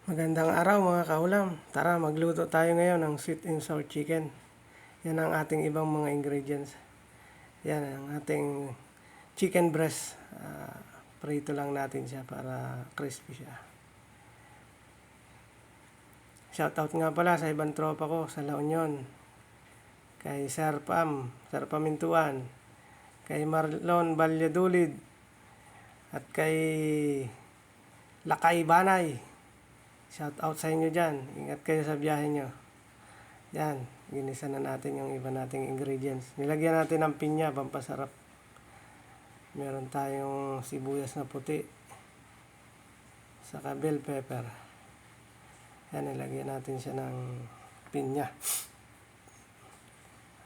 Magandang araw mga kaulam. Tara, magluto tayo ngayon ng sweet and sour chicken. Yan ang ating ibang mga ingredients. Yan ang ating chicken breast. Prito lang natin siya para crispy siya. Shoutout nga pala sa ibang tropa ko sa La Union. Kay Sir Pamintuan. Kay Marlon Balyadulid. At kay Lakay Banay. Shout out sa inyo dyan. Ingat kayo sa biyahe nyo. Yan. Ginisa na natin yung iba nating ingredients. Nilagyan natin ng pinya, pampasarap. Meron tayong sibuyas na puti. Saka bell pepper. Yan, nilagyan natin siya ng pinya.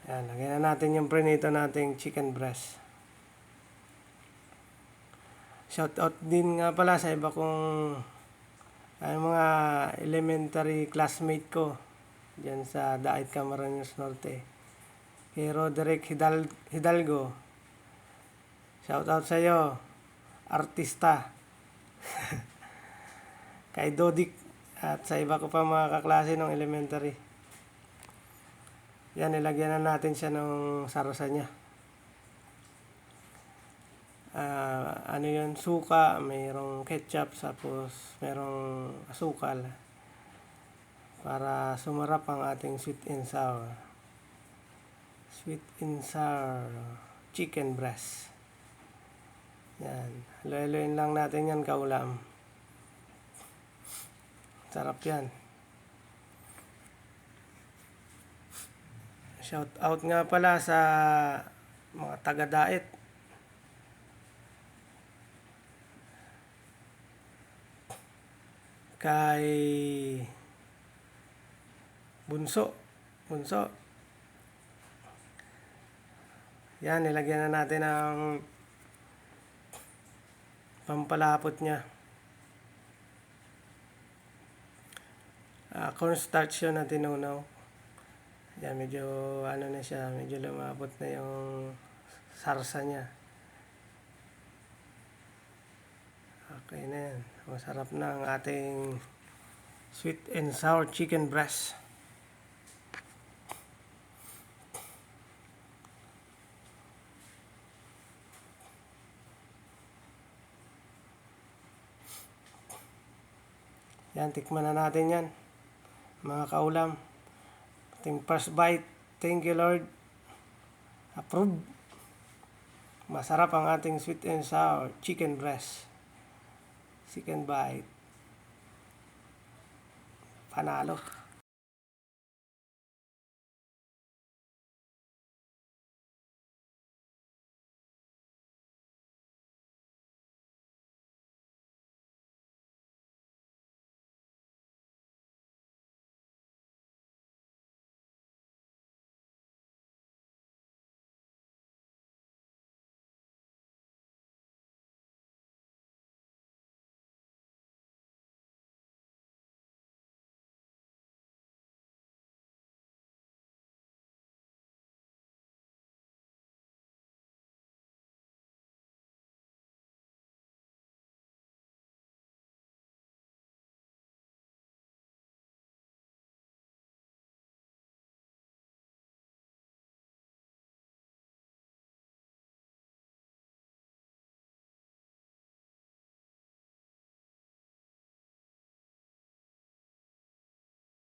Yan, lagyan na natin yung prinito nating chicken breast. Shout out din nga pala sa iba kong ay mga elementary classmate ko diyan sa Daet Camarines Norte. Kay Roderick Hidalgo. Shout out sa iyo, artista. Kay Dodik at sa iba ko pa mga kaklase ng elementary. Yan, nilagyan na natin siya ng sarsa niya. Ano yun, suka, mayroong ketchup, tapos mayroong asukal para sumarap ang ating sweet and sour chicken breast. Yan, halo-haloin lang natin yan kaulam. Sarap yan. Shout out nga pala sa mga taga-Daet. Kay Bunso. Yan, nilagyan na natin ng pampalapot niya. Cornstarch yun na tinunaw. Yan, medyo ano na siya, medyo lumapot na yung sarsa niya. Okay na yan. Masarap na ang ating sweet and sour chicken breast. Yan, tikman na natin yan. Mga kaulam. Ating first bite. Thank you Lord. Approve. Masarap ang ating sweet and sour chicken breast. Second bite. Panalo.